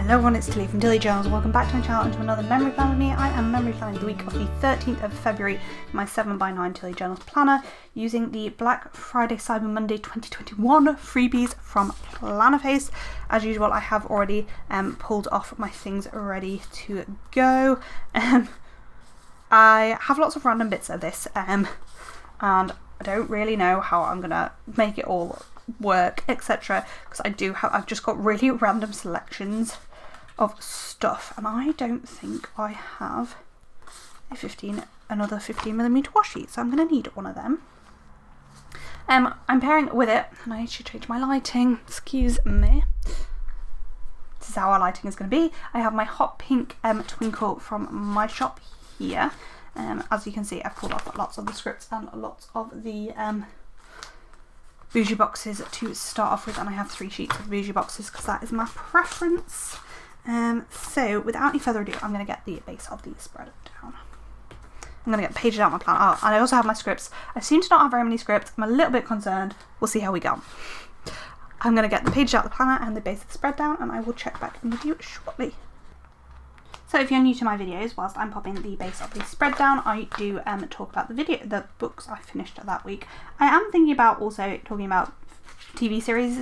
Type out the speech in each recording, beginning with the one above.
Hello everyone, it's Tilly from Tilly Journals. Welcome back to my channel and to another memory plan with me. I am memory planning the week of the 13th of February, my 7x9 Tilly Journals planner, using the Black Friday Cyber Monday 2021 freebies from Plannerface. As usual, I have already pulled off my things ready to go. I have lots of random bits of this, and I don't really know how I'm gonna make it all work, etc. Because I've just got really random selections of stuff, and I don't think I have another 15mm washi sheet, so I'm going to need one of them. I'm pairing with it, and I need to change my lighting, excuse me. This is how our lighting is going to be. I have my hot pink Twinkle from my shop here. As you can see, I've pulled off lots of the scripts and lots of the bougie boxes to start off with, and I have 3 sheets of bougie boxes because that is my preference. So without any further ado, I'm going to get the base of the spread down. I'm going to get pages out my planner. Oh, and I also have my scripts. I seem to not have very many scripts. I'm a little bit concerned. We'll see how we go. I'm going to get the pages out of the planner and the base of the spread down, and I will check back in with you shortly. So if you're new to my videos, whilst I'm popping the base of the spread down, I do talk about the books I finished that week. I am thinking about also talking about TV series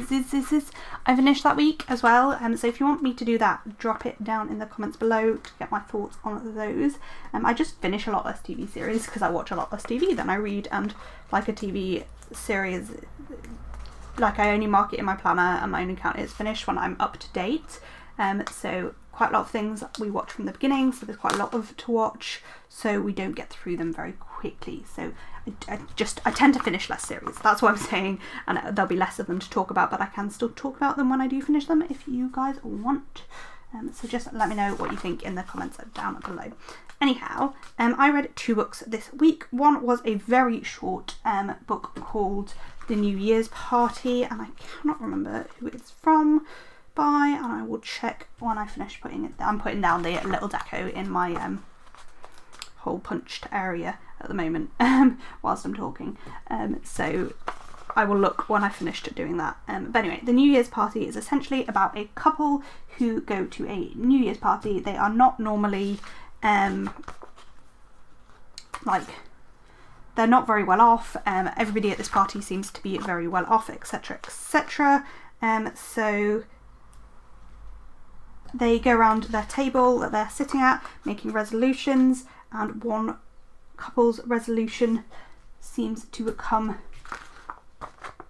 I finished that week as well. So if you want me to do that, drop it down in the comments below to get my thoughts on those. I just finish a lot less TV series because I watch a lot less TV than I read, and like a TV series, like I only mark it in my planner and I only count it as finished when I'm up to date. So quite a lot of things we watch from the beginning, so there's quite a lot to watch, so we don't get through them very quickly. So I tend to finish less series, that's what I'm saying, and there'll be less of them to talk about, but I can still talk about them when I do finish them if you guys want. So just let me know what you think in the comments down below. Anyhow, I read 2 books this week. One was a very short book called The New Year's Party, and I cannot remember who it's from by, and I will check when I finish putting it down. I'm putting down the little deco in my whole punched area at the moment whilst I'm talking, so I will look when I finished doing that. But anyway, The New Year's Party is essentially about a couple who go to a New Year's party. They are not normally like, they're not very well off. Everybody at this party seems to be very well off, etc, etc. So they go around their table that they're sitting at making resolutions, and one couple's resolution seems to become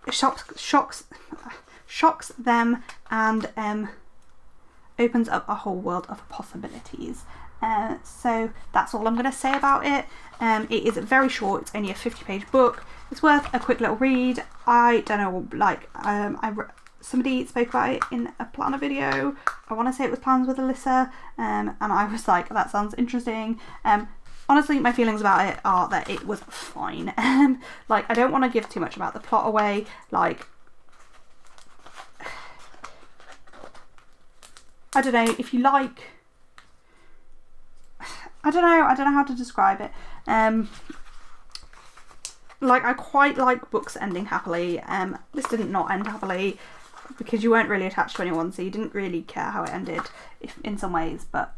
shocks them and opens up a whole world of possibilities. So that's all I'm going to say about it. It is very short. It's only a 50-page book. It's worth a quick little read. I don't know, like somebody spoke about it in a planner video. I want to say it was Plans with Alyssa, and I was like, that sounds interesting. Honestly, my feelings about it are that it was fine. Like, I don't want to give too much about the plot away. Like, I don't know, if you like, I don't know how to describe it. Like, I quite like books ending happily. This didn't not end happily because you weren't really attached to anyone, so you didn't really care how it ended in some ways, but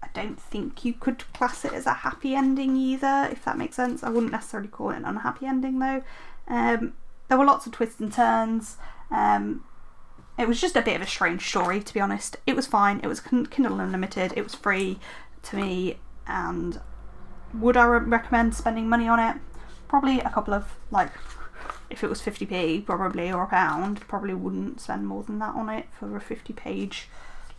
I don't think you could class it as a happy ending either, if that makes sense. I wouldn't necessarily call it an unhappy ending though. There were lots of twists and turns. It was just a bit of a strange story, to be honest. It was fine. It was Kindle Unlimited. It was free to me, and would I recommend spending money on it? Probably a couple of, like, if it was 50p probably, or £1, probably wouldn't spend more than that on it for a 50-page,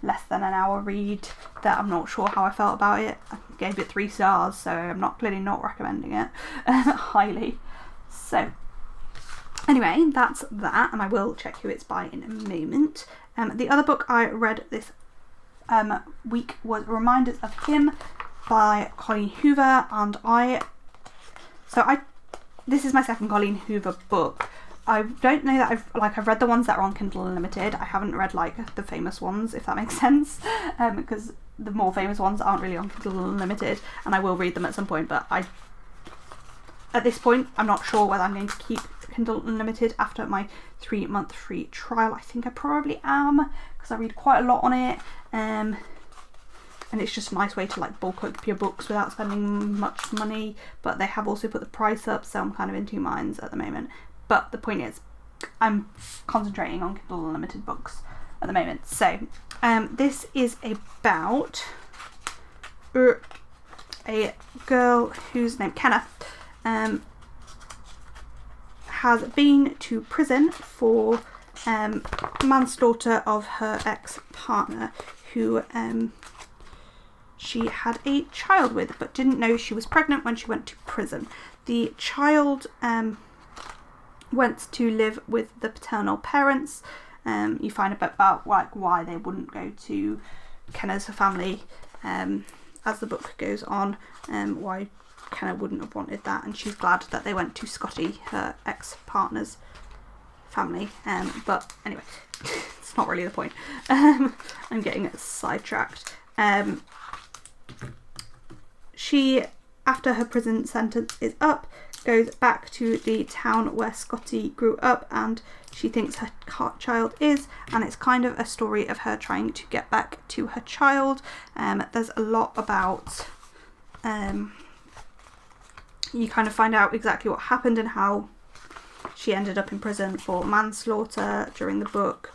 less than an hour read that I'm not sure how I felt about it. I gave it 3 stars, so I'm clearly not recommending it highly. So anyway, that's that, and I will check who it's by in a moment. The other book I read this week was Reminders of Him by Colleen Hoover, and this is my second Colleen Hoover book. I don't know that I've read the ones that are on Kindle Unlimited. I haven't read like the famous ones, if that makes sense, because the more famous ones aren't really on Kindle Unlimited, and I will read them at some point, but at this point I'm not sure whether I'm going to keep Kindle Unlimited after my 3-month free trial. I think I probably am, because I read quite a lot on it. and it's just a nice way to like bulk up your books without spending much money. But they have also put the price up, so I'm kind of in two minds at the moment. But the point is, I'm concentrating on Kindle Unlimited books at the moment. So this is about a girl whose name Kenna has been to prison for manslaughter of her ex-partner, who she had a child with but didn't know she was pregnant when she went to prison. The child went to live with the paternal parents. You find a bit about like why they wouldn't go to Kenna's family as the book goes on, why Kenna wouldn't have wanted that, and she's glad that they went to Scotty, her ex-partner's family. But anyway, it's not really the point. I'm getting sidetracked. She, after her prison sentence is up, goes back to the town where Scotty grew up and she thinks her child is, and it's kind of a story of her trying to get back to her child. There's a lot about you kind of find out exactly what happened and how she ended up in prison for manslaughter during the book.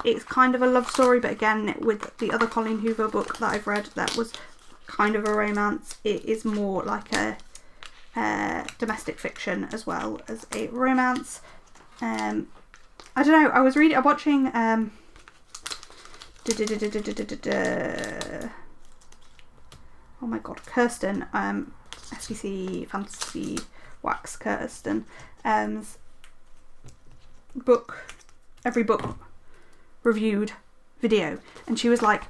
It's kind of a love story, but again, with the other Colleen Hoover book that I've read that was kind of a romance, it is more like a domestic fiction as well as a romance. I don't know, I'm watching oh my god, Kirsten, SVC Fantasy Wax Kirsten, every book reviewed video, and she was like,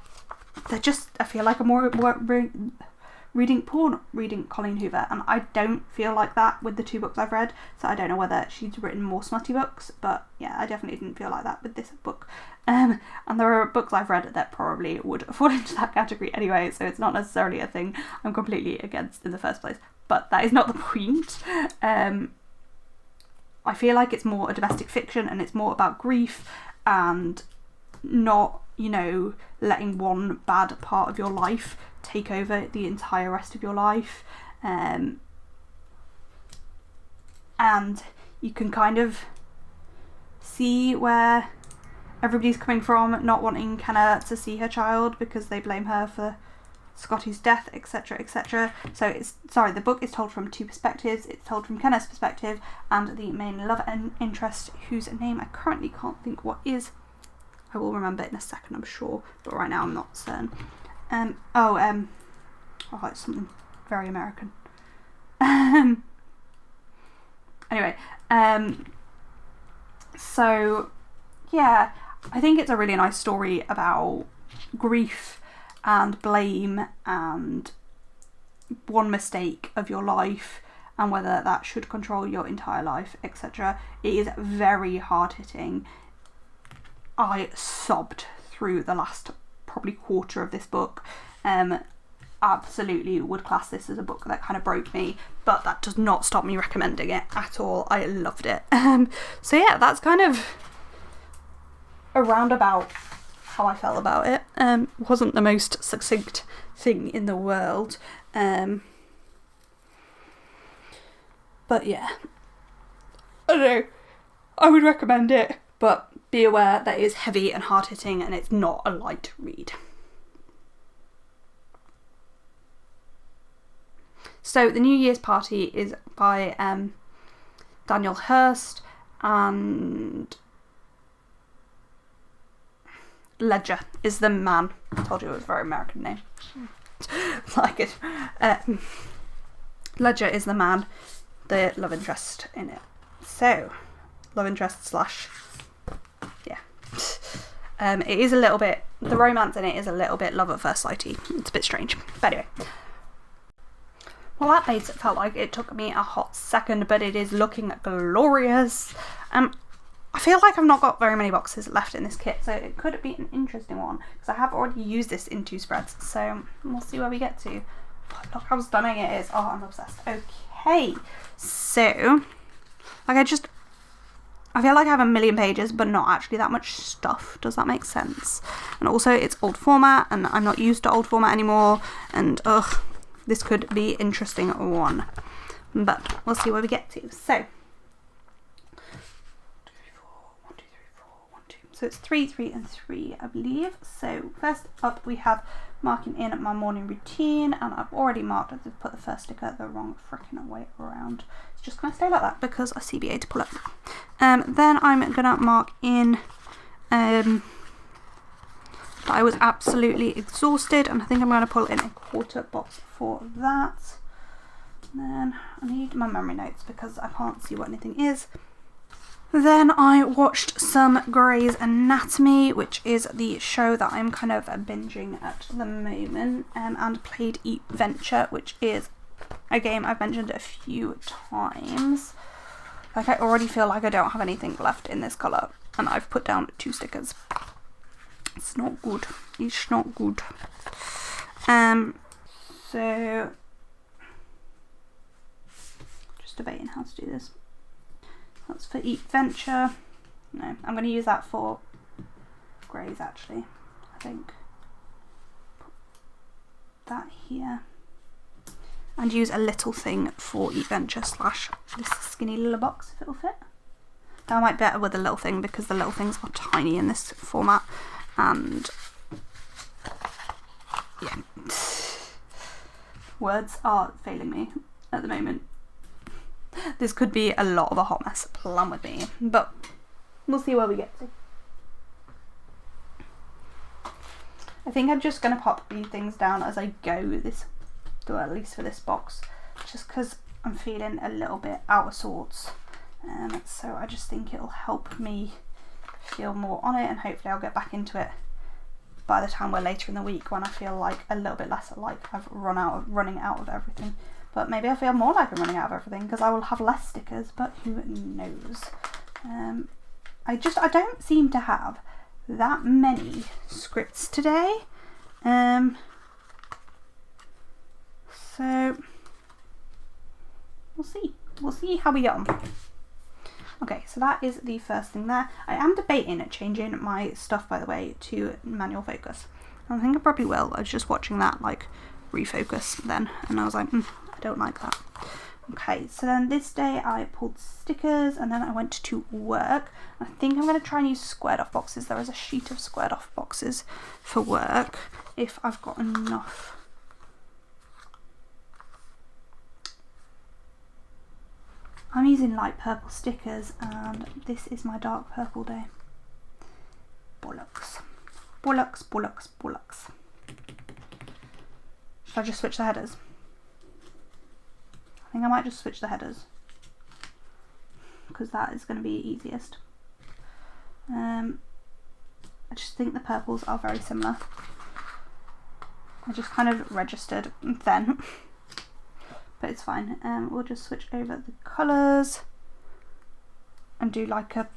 I feel like I'm more reading Colleen Hoover, and I don't feel like that with the two books I've read, so I don't know whether she's written more smutty books, but yeah, I definitely didn't feel like that with this book. And there are books I've read that probably would fall into that category anyway, so it's not necessarily a thing I'm completely against in the first place, but that is not the point. I feel like it's more a domestic fiction, and it's more about grief and not, you know, letting one bad part of your life take over the entire rest of your life. And you can kind of see where everybody's coming from, not wanting Kenna to see her child because they blame her for Scotty's death, etc, etc. So the book is told from two perspectives. It's told from Kenna's perspective and the main love and interest, whose name I currently can't think what is. I will remember it in a second, I'm sure, but right now I'm not certain. It's something very American. Anyway, so yeah, I think it's a really nice story about grief and blame and one mistake of your life and whether that should control your entire life, etc. It is very hard-hitting. I sobbed through the last probably quarter of this book. Absolutely would class this as a book that kind of broke me, but that does not stop me recommending it at all. I loved it. So yeah, that's kind of a roundabout how I felt about it. Wasn't the most succinct thing in the world, but yeah, I don't know, I would recommend it, but be aware that it is heavy and hard-hitting and it's not a light read. So The New Year's Party is by Daniel Hurst, and Ledger is the man. I told you it was a very American name. Like it. Ledger is the man, the love interest in it. So, love interest slash, yeah. It is a little bit, the romance in it is a little bit love at first sighty. It's a bit strange. But anyway. Well, that base felt like it took me a hot second, but it is looking glorious. I feel like I've not got very many boxes left in this kit, so it could be an interesting one, because I have already used this in 2 spreads, so we'll see where we get to. But look how stunning it is. Oh, I'm obsessed. Okay, so, like I feel like I have a million pages, but not actually that much stuff. Does that make sense? And also it's old format, and I'm not used to old format anymore. And this could be interesting one, but we'll see where we get to. So, 1, 2, 3, 4, 1, 2. So it's 3, 3, and 3, I believe. So first up we have marking in my morning routine, and I've already marked. I've put the first sticker the wrong freaking way around. It's just gonna stay like that because I CBA to pull up. Then I'm gonna mark in that I was absolutely exhausted, and I think I'm gonna pull in a quarter box for that. And then I need my memory notes because I can't see what anything is. Then I watched some Grey's Anatomy, which is the show that I'm kind of binging at the moment, and played Eat Venture, which is a game I've mentioned a few times. Like, I already feel like I don't have anything left in this colour, and I've put down 2 stickers. It's not good. It's not good. So just debating how to do this. That's for Eat Venture. No, I'm going to use that for Grey's actually, I think. Put that here. And use a little thing for Eat Venture / this skinny little box if it'll fit. That might be better with a little thing because the little things are tiny in this format. And yeah, words are failing me at the moment. This could be a lot of a hot mess, plan with me, but we'll see where we get to. I think I'm just going to pop these things down as I go, at least for this box, just because I'm feeling a little bit out of sorts, so I just think it'll help me feel more on it, and hopefully I'll get back into it by the time we're later in the week, when I feel like a little bit less like I've running out of everything. But maybe I feel more like I'm running out of everything because I will have less stickers, but who knows. I don't seem to have that many scripts today. So we'll see how we get on. Okay, so that is the first thing there. I am debating changing my stuff, by the way, to manual focus. I think I probably will. I was just watching that like refocus then, and I was like, I don't like that. Okay, so then this day I pulled stickers, and then I went to work. I think I'm going to try and use squared off boxes. There is a sheet of squared off boxes for work if I've got enough. I'm using light purple stickers, and this is my dark purple day. Bollocks. Bollocks, bollocks, bollocks. Should I just switch the headers? I think I might just switch the headers, because that is going to be easiest. I just think the purples are very similar. I just kind of registered then. But it's fine. We'll just switch over the colours and do like a,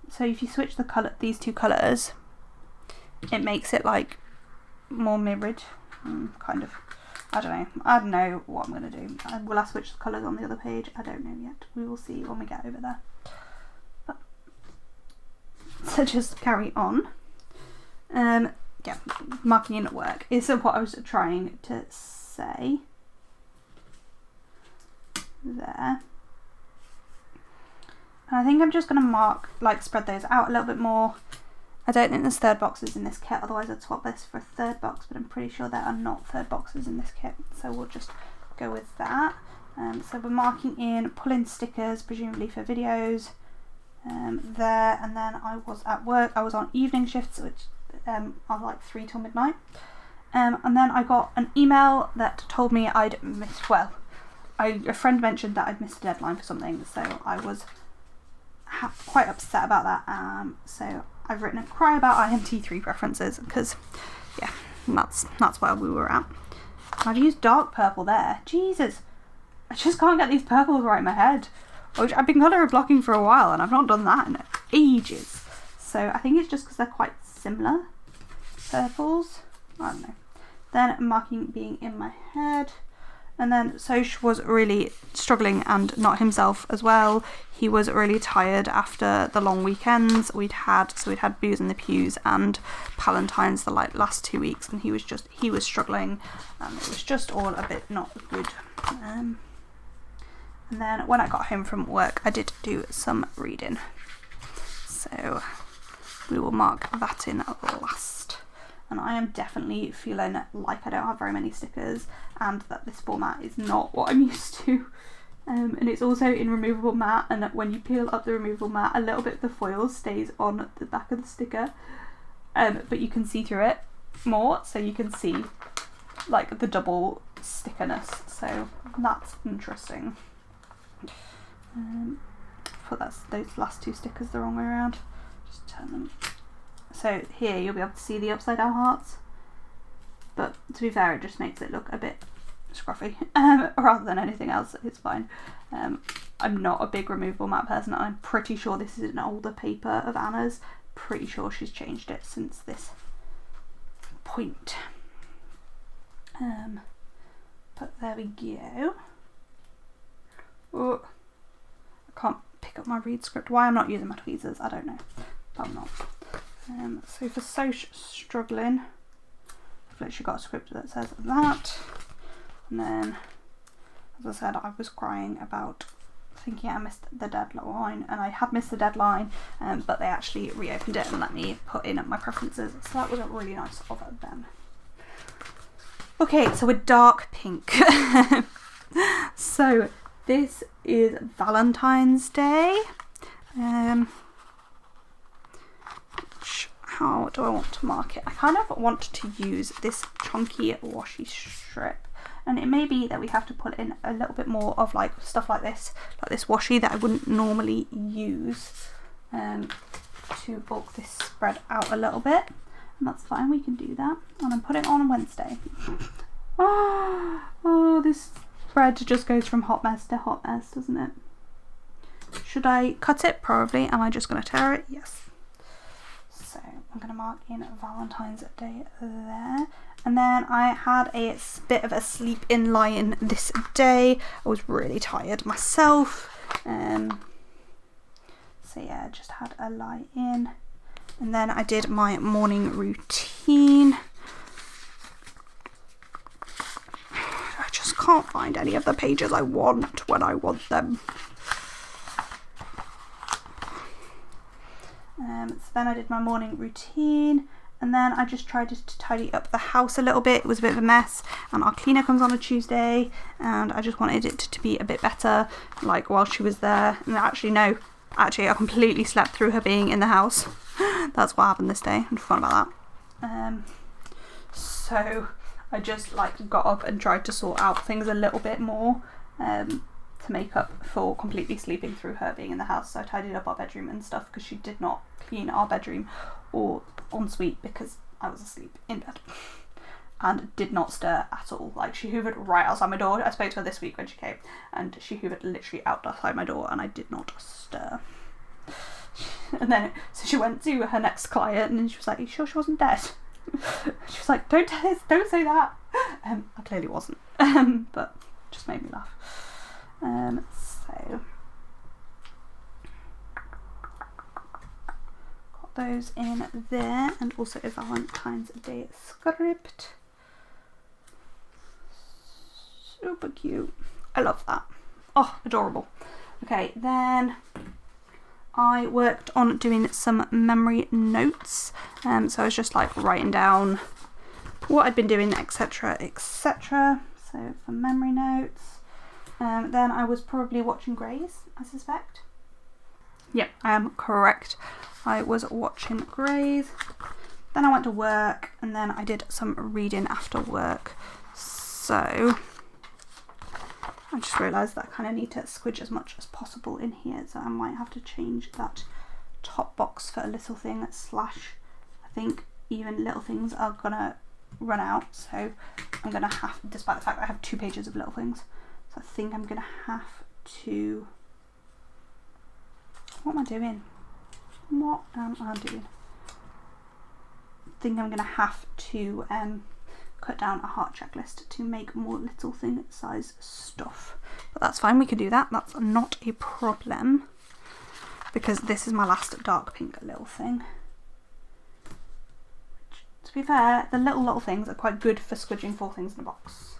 so if you switch the colour, these two colours, it makes it like more mirrored, kind of. I don't know what I'm going to do. Will I switch the colours on the other page? I don't know yet. We will see when we get over there. But, so just carry on. Yeah, marking in at work is what I was trying to say. There, and I think I'm just going to mark, like, spread those out a little bit more. I don't think there's third boxes in this kit, otherwise I'd swap this for a third box, but I'm pretty sure there are not third boxes in this kit, so we'll just go with that. So we're marking in, pulling stickers, presumably for videos, there, and then I was at work. I was on evening shifts, which are like 3 till midnight, and then I got an email that told me I'd missed, well, a friend mentioned that I'd missed a deadline for something, so I was quite upset about that. So I've written a cry about IMT3 preferences, because yeah, that's where we were at. I've used dark purple there. Jesus, I just can't get these purples right in my head. I've been colour blocking for a while, and I've not done that in ages. So I think it's just because they're quite similar purples. I don't know. Then marking being in my head. And then Soch was really struggling and not himself as well. He was really tired after the long weekends we'd had. So we'd had Booze in the Pews and Valentine's the last 2 weeks, and he was struggling, and it was just all a bit not good. And then when I got home from work, I did do some reading. So we will mark that in last. And I am definitely feeling like I don't have very many stickers, and that this format is not what I'm used to. And it's also in removable matte, and when you peel up the removable matte, a little bit of the foil stays on the back of the sticker, but you can see through it more, so you can see like the double stickerness, so that's interesting. Put those last 2 stickers the wrong way around, just turn them. So here you'll be able to see the upside down hearts, but to be fair, it just makes it look a bit scruffy rather than anything else. It's fine. I'm not a big removable matte person. I'm pretty sure this is an older paper of Anna's. Pretty sure she's changed it since this point. But there we go. Oh, I can't pick up my read script. Why I'm not using my tweezers, I don't know. But I'm not. So for Soch struggling, I've literally got a script that says that. And then, as I said, I was crying about thinking I missed the deadline, and I had missed the deadline, but they actually reopened it and let me put in my preferences, so that was really nice of them. Okay, so a dark pink. So this is Valentine's Day. How do I want to mark it? I kind of want to use this chunky washi strip, and it may be that we have to put in a little bit more of like stuff like this washi that I wouldn't normally use, to bulk this spread out a little bit, and that's fine, we can do that. And I'm putting it on Wednesday. Oh, this spread just goes from hot mess to hot mess, doesn't it? Should I cut it? Probably. Am I just going to tear it? Yes. So I'm going to mark in Valentine's Day there. And then I had a bit of a sleep in lie-in this day. I was really tired myself. So yeah, just had a lie-in. And then I did my morning routine. I just can't find any of the pages I want when I want them. So then I did my morning routine, and then I just tried to tidy up the house a little bit. It was a bit of a mess, and our cleaner comes on a Tuesday, and I just wanted it to be a bit better, like while she was there. And actually I completely slept through her being in the house. That's what happened this day. I forgot about that. So I just like got up and tried to sort out things a little bit more, to make up for completely sleeping through her being in the house. So I tidied up our bedroom and stuff, because she did not clean our bedroom or ensuite because I was asleep in bed and did not stir at all. Like, she hoovered right outside my door. I spoke to her this week when she came, and she hoovered literally outside my door, and I did not stir. And then so she went to her next client, and she was like, "Are you sure she wasn't dead?" She was like, don't say that. I clearly wasn't, but just made me laugh. So got those in there, and also a Valentine's Day script. Super cute. I love that. Oh, adorable. Okay, then I worked on doing some memory notes. So I was just like writing down what I'd been doing, etc, etc. So for memory notes. Then I was probably watching Grey's, I suspect. Yep, I am correct. I was watching Grey's. Then I went to work, and then I did some reading after work. So I just realised that I kind of need to squidge as much as possible in here, so I might have to change that top box for a little thing / I think even little things are gonna run out, so I'm gonna have, despite the fact that I have 2 pages of little things, so I think I'm gonna have to, what am I doing? What am I doing? I think I'm gonna have to cut down a heart checklist to make more little thing size stuff. But that's fine, we can do that. That's not a problem. Because this is my last dark pink little thing. Which, to be fair, the little things are quite good for squidging 4 things in a box.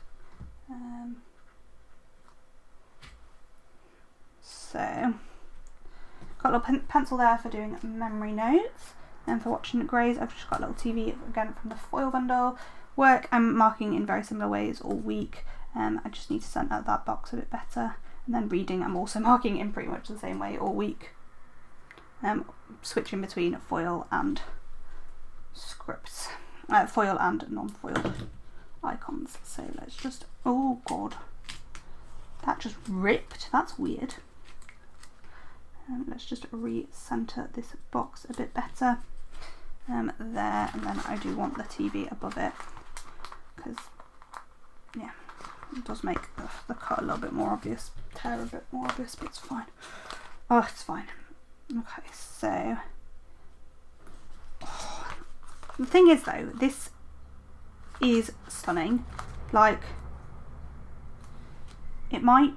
So, got a little pencil there for doing memory notes. And for watching greys, I've just got a little TV again from the foil bundle. Work, I'm marking in very similar ways all week. I just need to center that box a bit better. And then reading, I'm also marking in pretty much the same way all week. Switching between foil and scripts. Foil and non-foil icons. So let's just, oh god. That just ripped, that's weird. Let's just re-center this box a bit better. There, and then I do want the TV above it. Because, yeah, it does make the cut a little bit more obvious, tear a bit more obvious, but it's fine. Oh, it's fine. Okay, so the thing is though, this is stunning. Like, it might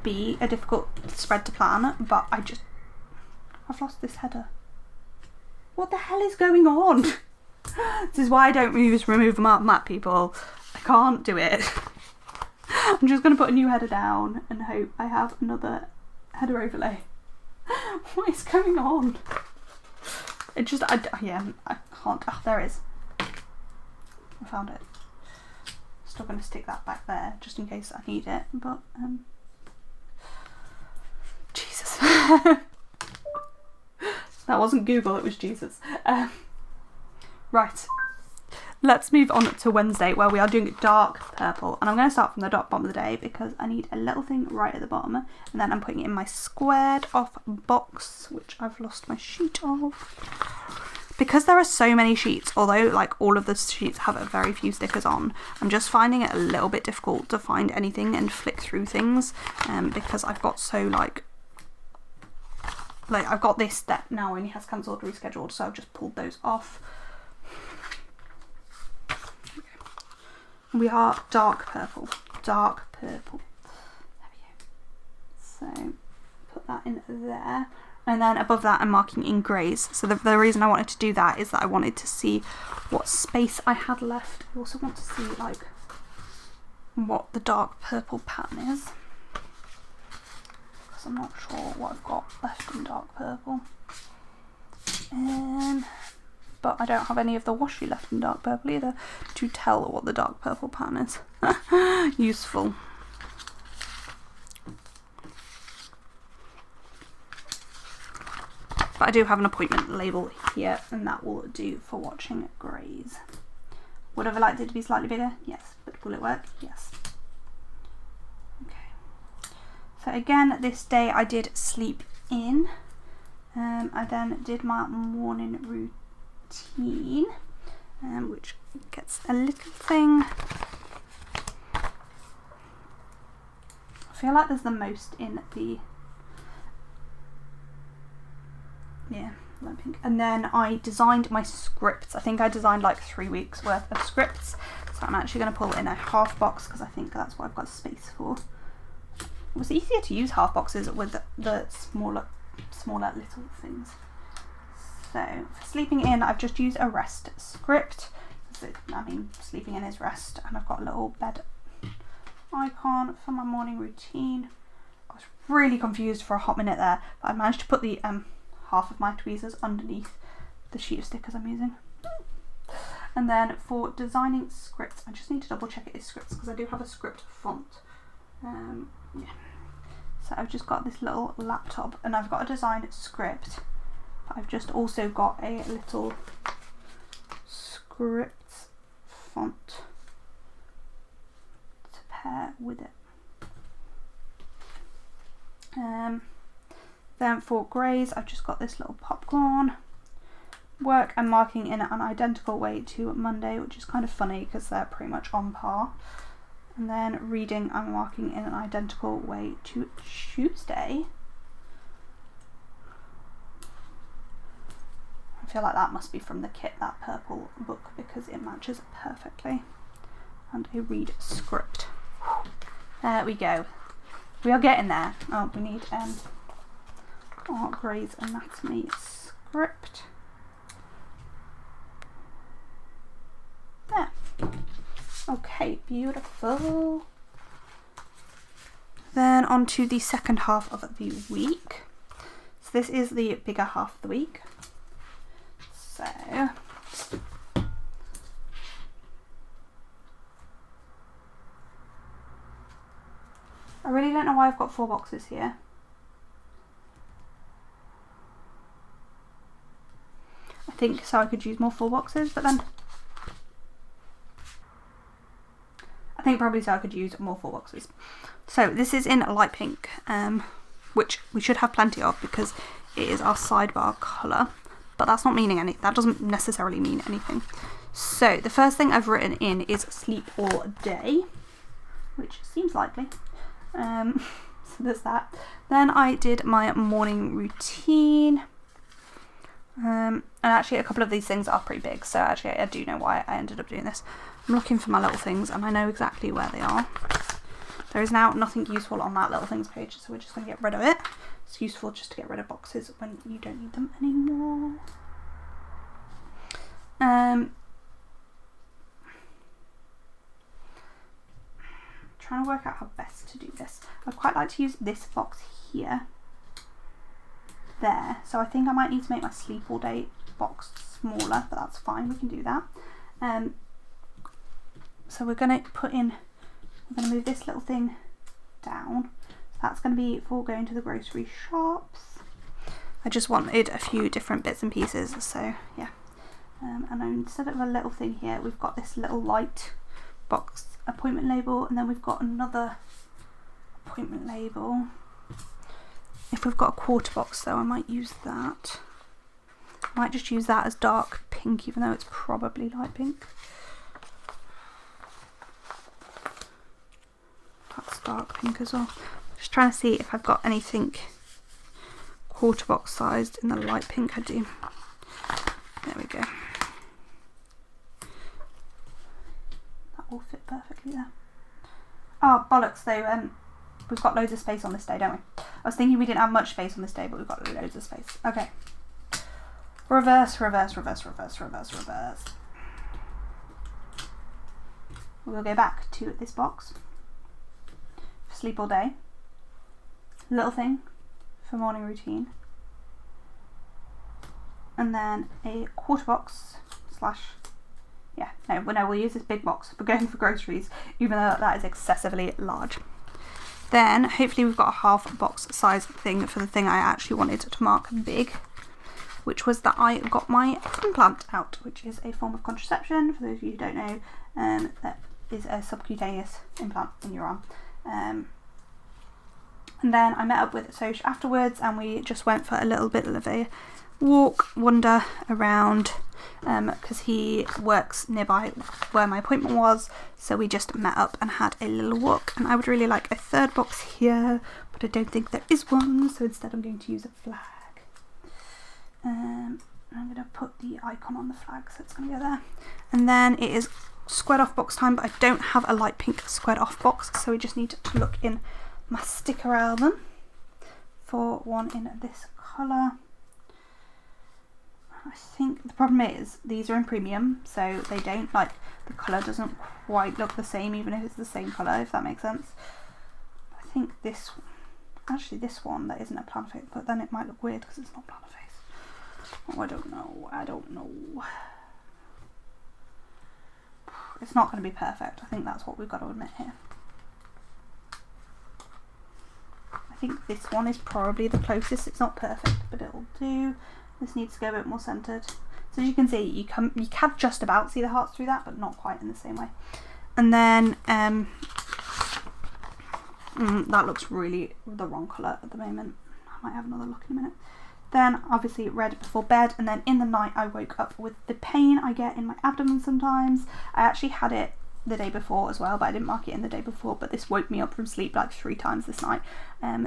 be a difficult spread to plan, but I've lost this header. What the hell is going on? This is why I don't remove them out map, people. I can't do it. I'm just going to put a new header down and hope I have another header overlay. What is going on? It just, yeah, I can't. Oh, there it is. I found it. Still going to stick that back there just in case I need it, but Jesus. That wasn't Google, it was Jesus. Right. Let's move on to Wednesday, where we are doing dark purple. And I'm going to start from the bottom of the day because I need a little thing right at the bottom. And then I'm putting it in my squared off box, which I've lost my sheet of. Because there are so many sheets, although like all of the sheets have a very few stickers on, I'm just finding it a little bit difficult to find anything and flick through things. Because I've got so like I've got this that now only has cancelled, rescheduled, so I've just pulled those off. We are dark purple. Dark purple. There we go. So put that in there. And then above that I'm marking in greys. So the reason I wanted to do that is that I wanted to see what space I had left. I also want to see like what the dark purple pattern is. Because I'm not sure what I've got left in dark purple. But I don't have any of the washi left in dark purple either to tell what the dark purple pattern is. Useful. But I do have an appointment label here, and that will do for watching greys. Would I have liked it to be slightly bigger? Yes. But will it work? Yes. Okay. So again, this day I did sleep in. I then did my morning routine, which gets a little thing. I feel like there's the most in the light pink. And then I designed my scripts. I think I designed like 3 weeks worth of scripts, so I'm actually going to pull in a half box because I think that's what I've got space for. It was easier to use half boxes with the smaller little things. So for sleeping in, I've just used a rest script. I mean, sleeping in is rest, and I've got a little bed icon for my morning routine. I was really confused for a hot minute there, but I managed to put the half of my tweezers underneath the sheet of stickers I'm using. And then for designing scripts, I just need to double check it is scripts because I do have a script font. Yeah. So I've just got this little laptop and I've got a design script. I've just also got a little script font to pair with it. Then for greys, I've just got this little popcorn. Work, I'm marking in an identical way to Monday, which is kind of funny because they're pretty much on par. And then reading, I'm marking in an identical way to Tuesday. I feel like that must be from the kit, that purple book, because it matches perfectly. and a read script. There we go. We are getting there. Oh, we need our Grey's Anatomy script. There. Okay, beautiful. Then on to the second half of the week. So this is the bigger half of the week. So I really don't know why I've got 4 boxes here. I think so I could use more 4 boxes, but then I think probably so I could use more 4 boxes. So this is in light pink, which we should have plenty of because it is our sidebar colour, but that's not meaning anything. That doesn't necessarily mean anything. So the first thing I've written in is sleep all day, which seems likely. So there's that. Then I did my morning routine. And actually a couple of these things are pretty big, so actually I do know why I ended up doing this. I'm looking for my little things and I know exactly where they are. There is now nothing useful on that little things page, so we're just going to get rid of it. It's useful just to get rid of boxes when you don't need them anymore. Trying to work out how best to do this. I'd quite like to use this box here. There. So I think I might need to make my sleep all day box smaller, but that's fine, we can do that. So we're going to move this little thing down. So that's going to be for going to the grocery shops. I just wanted a few different bits and pieces, so yeah. And instead of a little thing here, we've got this little light box appointment label, and then we've got another appointment label. If we've got a quarter box though, I might use that. I might just use that as dark pink, even though it's probably light pink. That's dark pink as well. Just trying to see if I've got anything quarter box sized in the light pink. I do. There we go. That will fit perfectly there. Oh bollocks though, we've got loads of space on this day, don't we? I was thinking we didn't have much space on this day, but we've got loads of space. Okay. Reverse, reverse, reverse, reverse, reverse, reverse. We'll go back to this box. Sleep all day. Little thing for morning routine. And then a quarter box slash, yeah, no, we'll use this big box. We're going for groceries, even though that is excessively large. Then hopefully we've got a half box size thing for the thing I actually wanted to mark big, which was that I got my implant out, which is a form of contraception. For those of you who don't know, that is a subcutaneous implant in your arm. And then I met up with Soch afterwards and we just went for a little bit of a wander around, because he works nearby where my appointment was, so we just met up and had a little walk. And I would really like a third box here, but I don't think there is one, so instead I'm going to use a flag. I'm going to put the icon on the flag, so it's going to go there. And then it is squared off box time, but I don't have a light pink squared off box, so we just need to look in my sticker album for one in this colour. I think the problem is these are in premium, so they don't, like, the colour doesn't quite look the same even if it's the same colour, if that makes sense. I think this, actually this one that isn't a Plannerface, but then it might look weird because it's not Plannerface. Oh, I don't know. It's not going to be perfect. I think that's what we've got to admit here. I think this one is probably the closest. It's not perfect, but it'll do. This needs to go a bit more centered. So as you can see, you can just about see the hearts through that, but not quite in the same way. And then that looks really the wrong colour at the moment. I might have another look in a minute. Then obviously read before bed, and then in the night I woke up with the pain I get in my abdomen sometimes. I actually had it the day before as well, but I didn't mark it in the day before, but this woke me up from sleep like 3 times this night.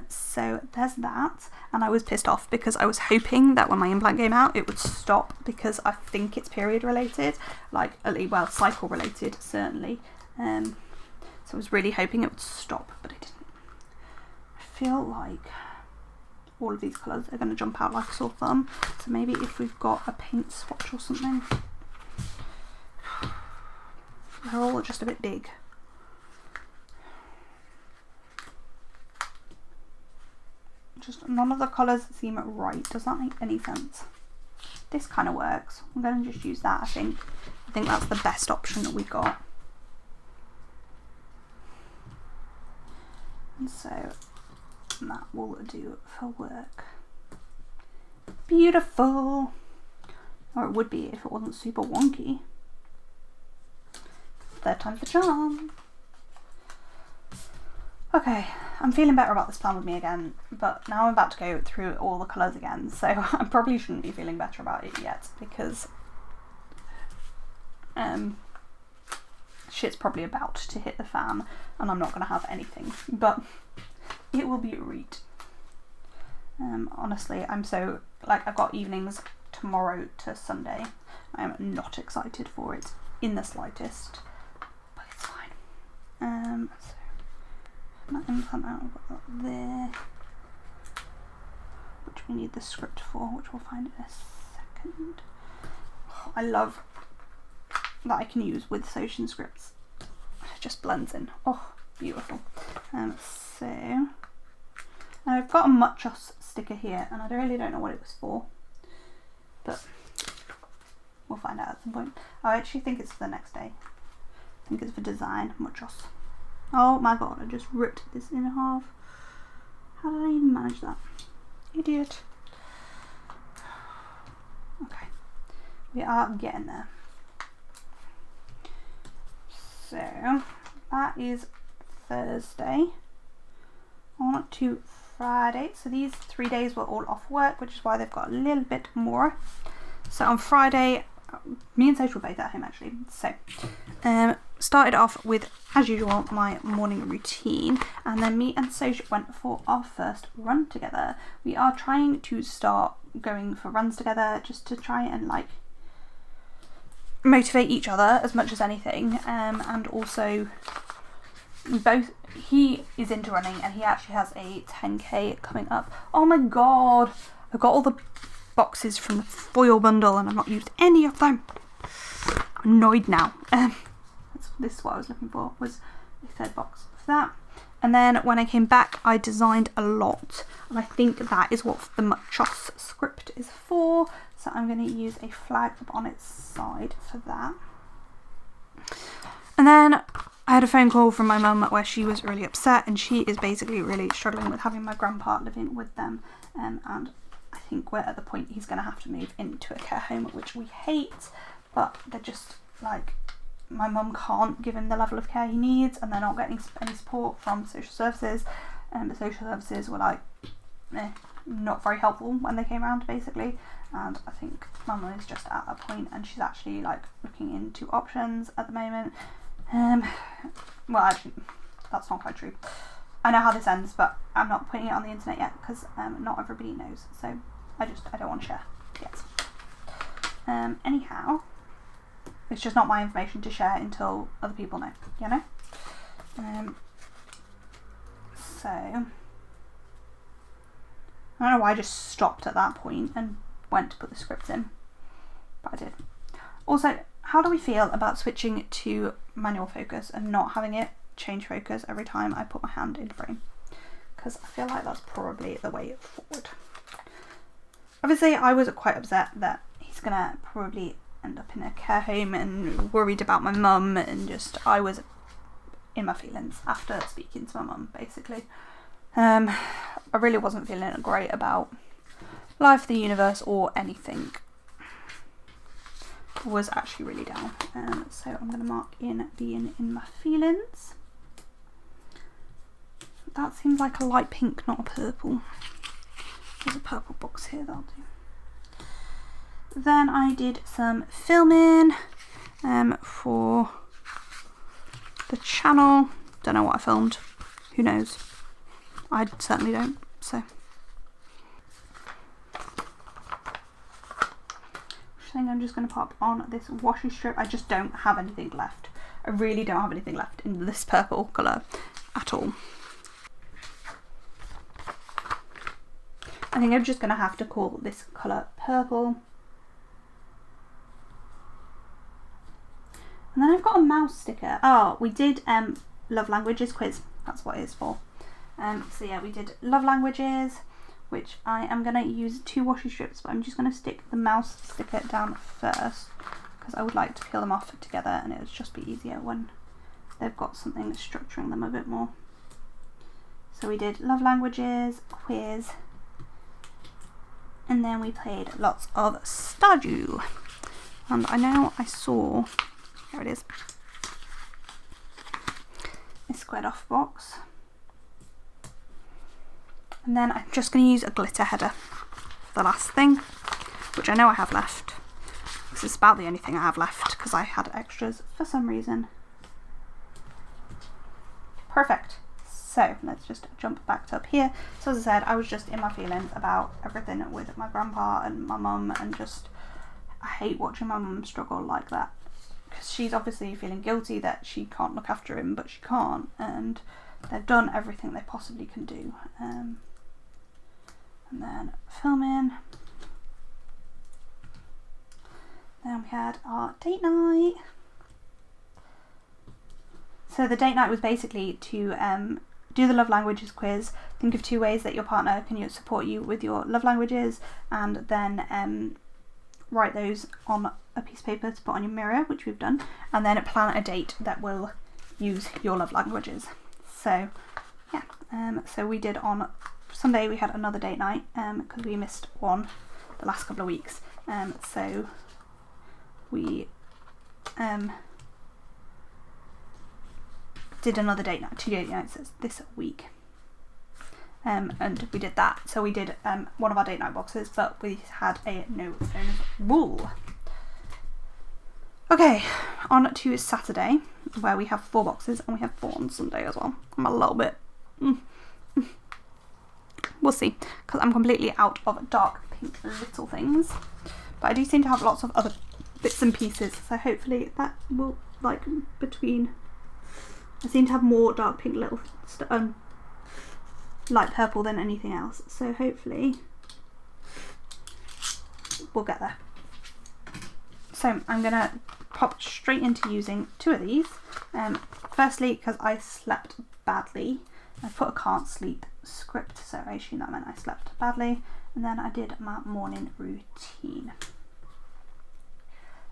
So there's that, and I was pissed off because I was hoping that when my implant came out it would stop, because I think it's period related, like, well, cycle related certainly, So I was really hoping it would stop, but it didn't. I feel like all of these colours are going to jump out like a sore thumb. So maybe if we've got a paint swatch or something. They're all just a bit big. Just none of the colours seem right. Does that make any sense? This kind of works. I'm going to just use that, I think. I think that's the best option that we got. And so that will do for work. Beautiful. Or it would be if it wasn't super wonky. Third time's the charm. Okay, I'm feeling better about this plan with me again, but now I'm about to go through all the colours again, so I probably shouldn't be feeling better about it yet, because shit's probably about to hit the fan and I'm not going to have anything, but it will be a read. Honestly, I'm so, like, I've got evenings tomorrow to Sunday. I am not excited for it in the slightest, but it's fine. So that implant out, I've got that there, which we need the script for, which we'll find in a second. Oh, I love that I can use with Social scripts. It just blends in. Oh, beautiful. So now I've got a Much Us sticker here, and I really don't know what it was for, but we'll find out at some point. I actually think it's for the next day. I think it's for design. Much Us. Oh my god, I just ripped this in half. How did I even manage that? Idiot. Okay, we are getting there. So that is Thursday on to Friday. So these 3 days were all off work, which is why they've got a little bit more. So on Friday, me and Social were both at home actually. So started off with, as usual, my morning routine, and then me and Social went for our first run together. We are trying to start going for runs together just to try and like motivate each other as much as anything, and also he is into running and he actually has a 10k coming up. Oh my god, I've got all the boxes from the foil bundle and I've not used any of them. I'm annoyed now. This is what I was looking for, was the third box of that. And then when I came back, I designed a lot, and I think that is what the Much Us script is for. So I'm going to use a flag up on its side for that. And then I had a phone call from my mum where she was really upset, and she is basically really struggling with having my grandpa living with them, and I think we're at the point he's going to have to move into a care home, which we hate, but they're just like, my mum can't give him the level of care he needs, and they're not getting any support from social services, and the social services were like not very helpful when they came around basically. And I think my mum is just at a point, and she's actually like looking into options at the moment. Well, actually that's not quite true. I know how this ends, but I'm not putting it on the internet yet because not everybody knows, so I don't want to share yet. Anyhow, it's just not my information to share until other people know, you know? So I don't know why I just stopped at that point and went to put the script in, but I did. Also, how do we feel about switching to manual focus and not having it change focus every time I put my hand in frame? Because I feel like that's probably the way forward. Obviously, I was quite upset that he's gonna probably end up in a care home and worried about my mum, and just I was in my feelings after speaking to my mum basically. I really wasn't feeling great about life, the universe, or anything. I was actually really down, so I'm going to mark in being in my feelings. That seems like a light pink, not a purple. There's a purple box here, that'll do. Then I did some filming for the channel. Don't know what I filmed. Who knows? I certainly don't. So I think I'm just going to pop on this washi strip. I just don't have anything left. I really don't have anything left in this purple colour at all. I think I'm just going to have to call this colour purple. And then I've got a mouse sticker. Oh, we did love languages quiz. That's what it is for. So yeah, we did love languages, which I am going to use 2 washi strips, but I'm just going to stick the mouse sticker down first because I would like to peel them off together, and it would just be easier when they've got something structuring them a bit more. So we did love languages quiz, and then we played lots of Stardew. And I know I saw, here it is, a squared off box. And then I'm just going to use a glitter header for the last thing, which I know I have left. This is about the only thing I have left because I had extras for some reason. Perfect. So let's just jump back to up here. So as I said, I was just in my feelings about everything with my grandpa and my mum, and just, I hate watching my mum struggle like that, because she's obviously feeling guilty that she can't look after him, but she can't, and they've done everything they possibly can do. And then filming. Then we had our date night. So the date night was basically to do the love languages quiz, think of 2 ways that your partner can support you with your love languages, and then write those on a piece of paper to put on your mirror, which we've done, and then plan a date that will use your love languages. So yeah, so we did on Sunday, we had another date night because we missed one the last couple of weeks, so we did another date night, 2 date nights this week, and we did that. So we did one of our date night boxes, but we had a no phone rule. Okay, on to Saturday, where we have 4 boxes, and we have 4 on Sunday as well. I'm a little bit we'll see, because I'm completely out of dark pink little things, but I do seem to have lots of other bits and pieces, so hopefully that will, like, between, I seem to have more dark pink little light purple than anything else, so hopefully we'll get there. So I'm gonna pop straight into using 2 of these. Firstly, because I slept badly, I put a can't sleep script, so I assume that meant I slept badly, and then I did my morning routine.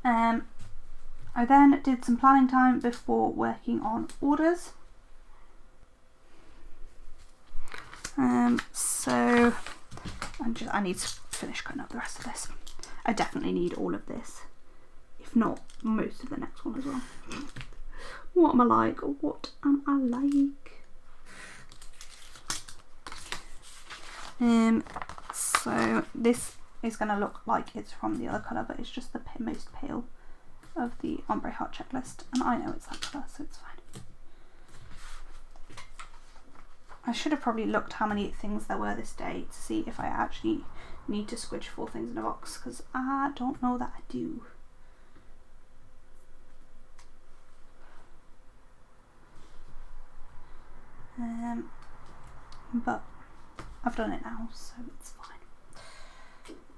I then did some planning time before working on orders. So I need to finish cutting up the rest of this. I definitely need all of this, if not most of the next one as well. What am I like? What am I like? So this is going to look like it's from the other colour, but it's just the most pale of the ombre heart checklist, and I know it's that colour, so it's fine. I should have probably looked how many things there were this day to see if I actually need to squidge 4 things in a box, because I don't know that I do. But I've done it now, so it's fine.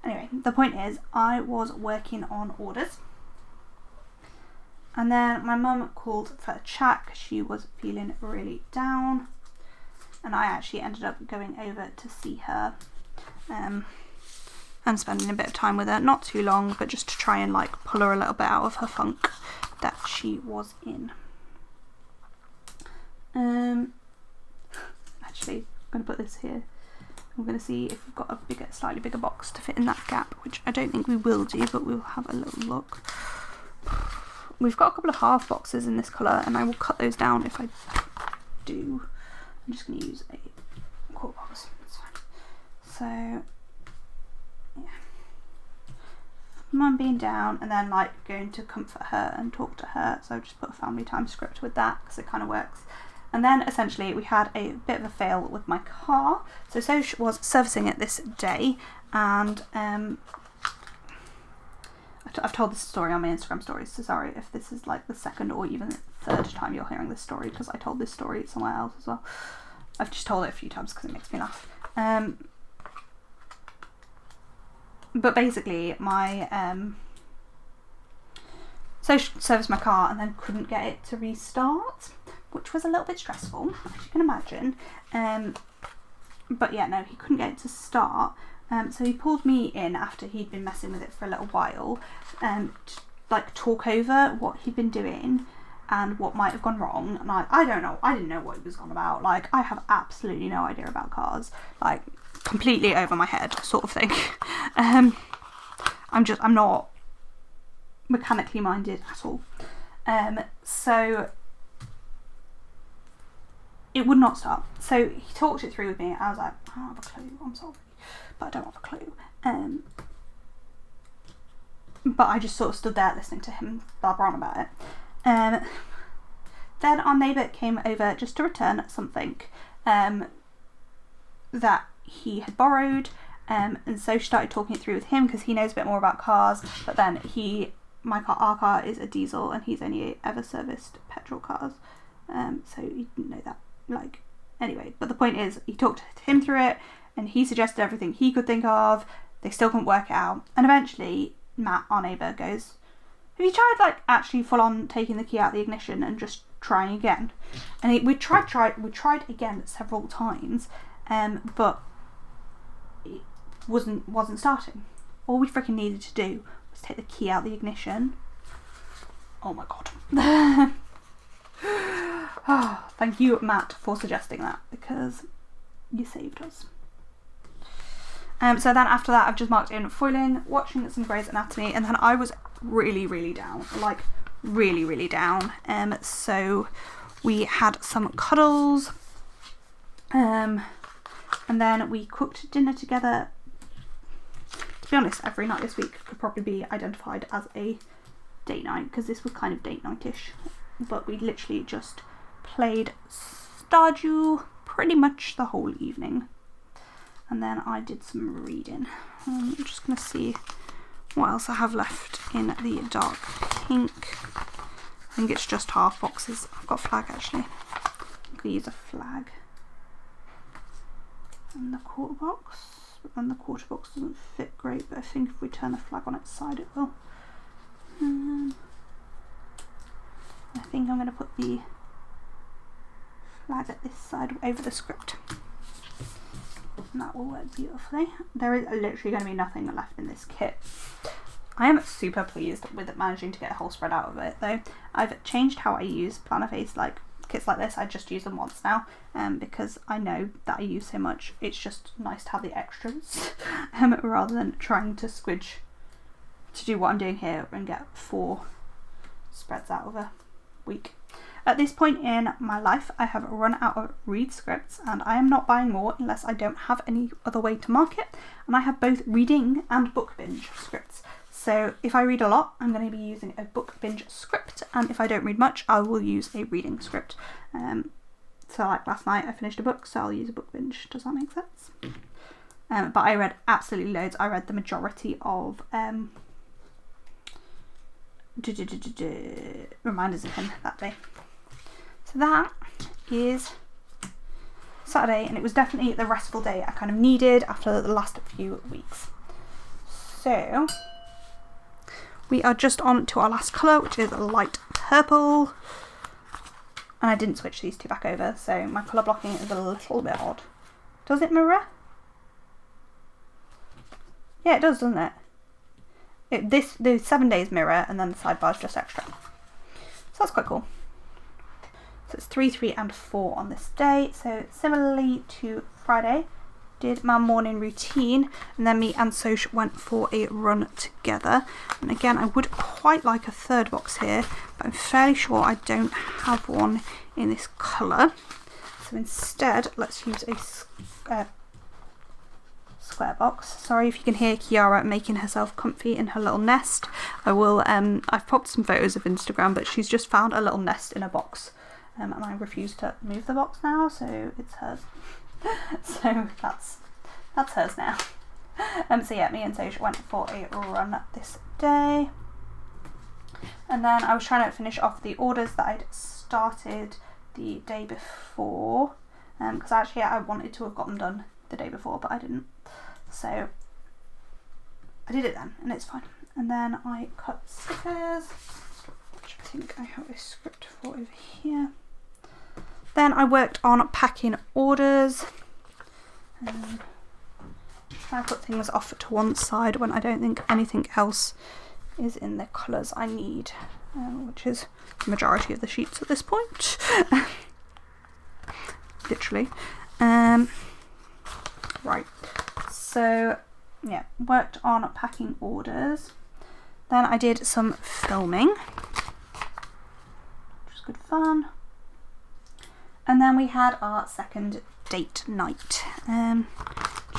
Anyway, the point is, I was working on orders, and then my mum called for a chat because she was feeling really down, and I actually ended up going over to see her and spending a bit of time with her, not too long, but just to try and like pull her a little bit out of her funk that she was in. Actually, I'm going to put this here. I'm going to see if we've got a slightly bigger box to fit in that gap, which I don't think we will do, but we'll have a little look. We've got a couple of half boxes in this colour, and I will cut those down if I do. I'm just going to use a quarter box, that's fine. So, yeah. Mum being down, and then like going to comfort her and talk to her, so I've just put a family time script with that, because it kind of works. And then essentially we had a bit of a fail with my car. So Soch was servicing it this day, and I I've told this story on my Instagram stories, so sorry if this is like the second or even third time you're hearing this story, because I told this story somewhere else as well. I've just told it a few times because it makes me laugh. But basically, my social serviced my car and then couldn't get it to restart, which was a little bit stressful, as you can imagine. But yeah, no, he couldn't get it to start. So he pulled me in after he'd been messing with it for a little while, to like talk over what he'd been doing and what might have gone wrong. And I don't know, I didn't know what he was on about. Like, I have absolutely no idea about cars, like completely over my head sort of thing. I'm not mechanically minded at all. So it would not start. So he talked it through with me. I was like, I don't have a clue, I'm sorry, but I don't have a clue. But I just sort of stood there listening to him blabber on about it. Then our neighbour came over just to return something that he had borrowed, and so she started talking it through with him because he knows a bit more about cars. But then our car is a diesel, and he's only ever serviced petrol cars, so he didn't know that. Like, anyway, but the point is, he talked to him through it, and he suggested everything he could think of. They still couldn't work it out, and eventually Matt, our neighbour, goes, have you tried like actually full on taking the key out of the ignition and just trying again? And we tried again several times, but it wasn't starting. All we freaking needed to do was take the key out of the ignition. Oh my god. Oh, thank you, Matt, for suggesting that, because you saved us. So then after that, I've just marked in foiling, watching some Grey's Anatomy, and then I was really, really down, like really, really down. So we had some cuddles, and then we cooked dinner together. To be honest, every night this week could probably be identified as a date night, because this was kind of date night-ish, but we literally just played Stardew pretty much the whole evening. And then I did some reading. I'm just going to see what else I have left in the dark pink. I think it's just half boxes. I've got a flag actually. I'm going to use a flag. And the quarter box. But then the quarter box doesn't fit great, but I think if we turn the flag on its side it will. I think I'm going to put the flag at this side over the script. And that will work beautifully. There is literally going to be nothing left in this kit. I am super pleased with managing to get a whole spread out of it though. I've changed how I use Plannerface, like kits like this. I just use them once now, because I know that I use so much. It's just nice to have the extras, rather than trying to squidge to do what I'm doing here and get 4 spreads out of a week. At this point in my life, I have run out of read scripts, and I am not buying more unless I don't have any other way to mark it. And I have both reading and book binge scripts. So if I read a lot, I'm going to be using a book binge script, and if I don't read much, I will use a reading script. So like last night, I finished a book, so I'll use a book binge. Does that make sense? But I read absolutely loads. I read the majority of Reminders of Him that day. So that is Saturday, and it was definitely the restful day I kind of needed after the last few weeks. So we are just on to our last colour, which is light purple. And I didn't switch these two back over, so my colour blocking is a little bit odd. Does it mirror? Yeah, it does, doesn't it? The 7 days mirror, and then the sidebar is just extra. So that's quite cool. So it's 3, 3 and 4 on this day. So similarly to Friday, did my morning routine, and then me and Soch went for a run together. And again, I would quite like a third box here, but I'm fairly sure I don't have one in this colour. So instead, let's use a square box. Sorry if you can hear Kiara making herself comfy in her little nest. I've popped some photos of Instagram, but she's just found a little nest in a box. And I refuse to move the box now, so it's hers. So that's hers now. So yeah, me and Soch went for a run this day. And then I was trying to finish off the orders that I'd started the day before, because actually I wanted to have got them done the day before, but I didn't. So I did it then, and it's fine. And then I cut stickers, which I think I have a script for over here. Then I worked on packing orders. Try to put things off to one side when I don't think anything else is in the colours I need, which is the majority of the sheets at this point. Literally. Right, so yeah, worked on packing orders. Then I did some filming, which was good fun. And then we had our second date night. I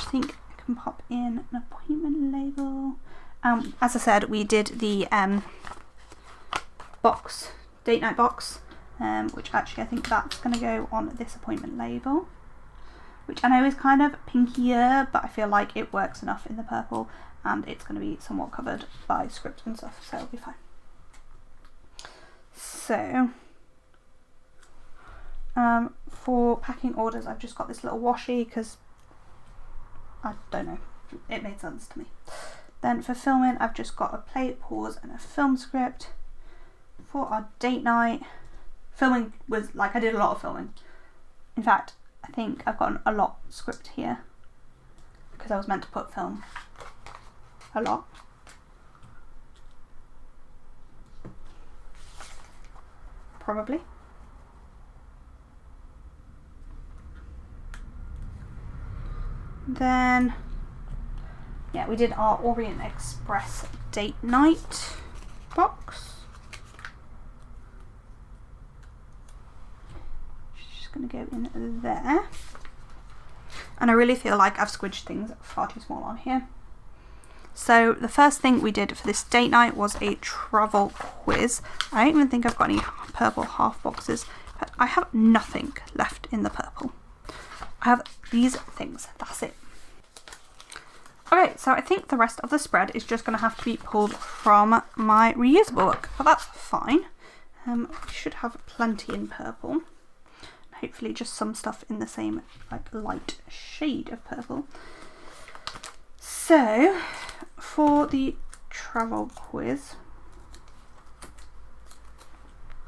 think I can pop in an appointment label. As I said, we did the box, date night box, which actually I think that's going to go on this appointment label, which I know is kind of pinkier, but I feel like it works enough in the purple, and it's going to be somewhat covered by script and stuff, so it'll be fine. So for packing orders, I've just got this little washi because I don't know, it made sense to me. Then for filming, I've just got a play, pause, and a film script. For our date night, filming was like, I did a lot of filming. In fact, I think I've got a lot script here because I was meant to put film a lot. Probably. Then, yeah, we did our Orient Express date night box. Just going to go in there. And I really feel like I've squidged things far too small on here. So the first thing we did for this date night was a travel quiz. I don't even think I've got any purple half boxes, but I have nothing left in the purple. I have these things, that's it. Okay, so I think the rest of the spread is just going to have to be pulled from my reusable book, but that's fine. We should have plenty in purple. Hopefully just some stuff in the same like light shade of purple. So for the travel quiz,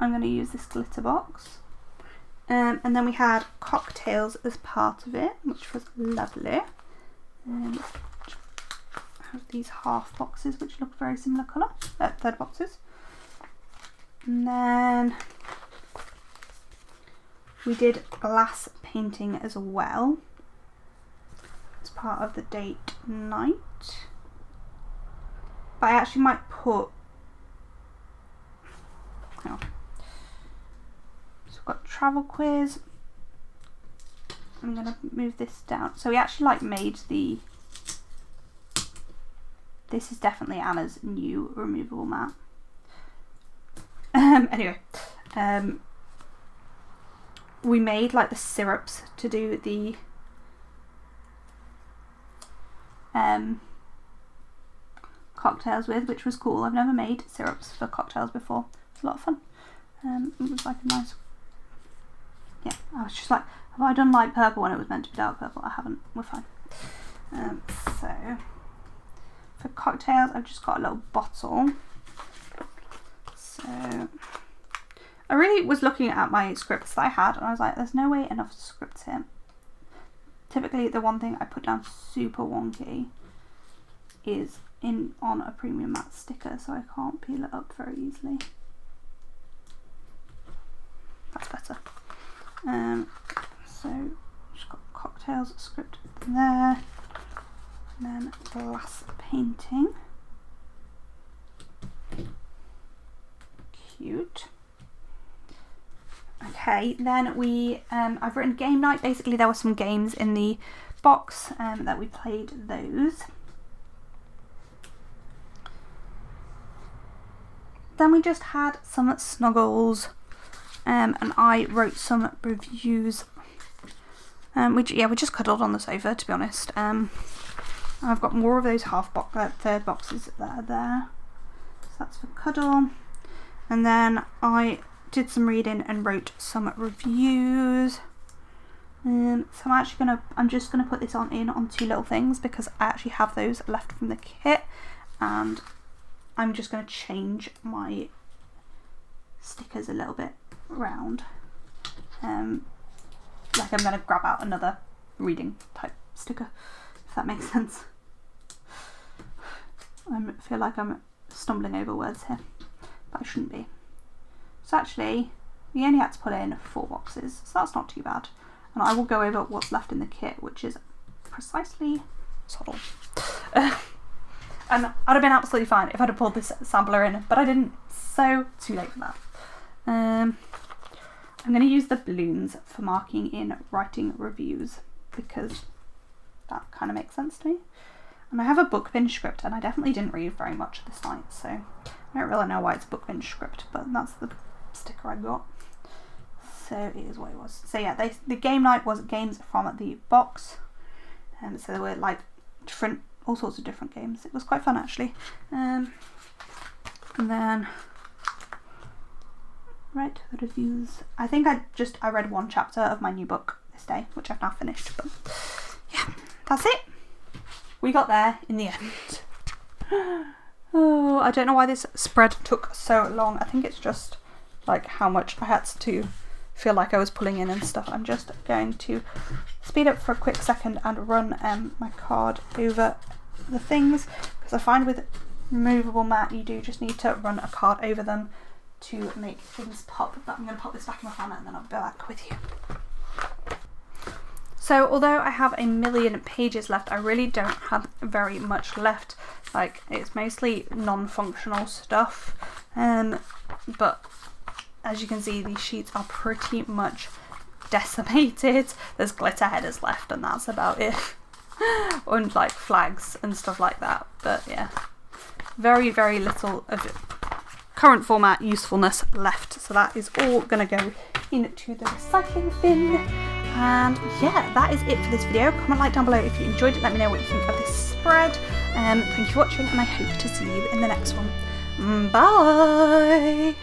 I'm going to use this glitter box. And then we had cocktails as part of it, which was lovely. I have these half boxes which look very similar colour, third boxes. And then we did glass painting as well as part of the date night. But I actually might put, hang on. So we've got travel quiz. I'm going to move this down. So we actually like made the, this is definitely Anna's new removable mat. Anyway, we made like the syrups to do the cocktails with, which was cool. I've never made syrups for cocktails before. It's a lot of fun. It was like a nice, yeah, I was just like, have I done light purple when it was meant to be dark purple? I haven't. We're fine. So for cocktails, I've just got a little bottle. So I really was looking at my scripts that I had, and I was like, there's no way enough scripts here. Typically, the one thing I put down super wonky is on a premium matte sticker, so I can't peel it up very easily. That's better. So just got cocktails script there, and then glass painting. Cute. Okay, then we I've written game night. Basically, there were some games in the box that we played those. Then we just had some snuggles, and I wrote some reviews. We just cuddled on the sofa, to be honest. I've got more of those third boxes that are there. So that's for cuddle. And then I did some reading and wrote some reviews. So I'm just gonna put this on two little things because I actually have those left from the kit, and I'm just gonna change my stickers a little bit around. Like I'm gonna grab out another reading type sticker, if that makes sense. I feel like I'm stumbling over words here, but I shouldn't be. So actually, we only had to put in 4 boxes, so that's not too bad. And I will go over what's left in the kit, which is precisely subtle. And I'd have been absolutely fine if I'd have pulled this sampler in, but I didn't, so too late for that. I'm going to use the balloons for marking in writing reviews because that kind of makes sense to me. And I have a book binge script, and I definitely didn't read very much this night, so I don't really know why it's a book binge script, but that's the sticker I got. So it is what it was. So yeah, the game night was games from the box, so there were like all sorts of different games. It was quite fun actually. And then write the reviews. I think I read 1 chapter of my new book this day, which I've now finished. But yeah, that's it. We got there in the end. Oh, I don't know why this spread took so long. I think it's just like how much I had to feel like I was pulling in and stuff. I'm just going to speed up for a quick second and run my card over the things, because I find with removable mat you do just need to run a card over them to make things pop. But I'm going to pop this back in my planner and then I'll be back with you. So although I have a million pages left, I really don't have very much left. Like, it's mostly non-functional stuff, but as you can see, these sheets are pretty much decimated. There's glitter headers left and that's about it. And like flags and stuff like that. But yeah, very, very little of current format usefulness left. So that is all going to go into the recycling bin. And yeah, that is it for this video. Comment, like down below if you enjoyed it. Let me know what you think of this spread. Thank you for watching, and I hope to see you in the next one. Bye!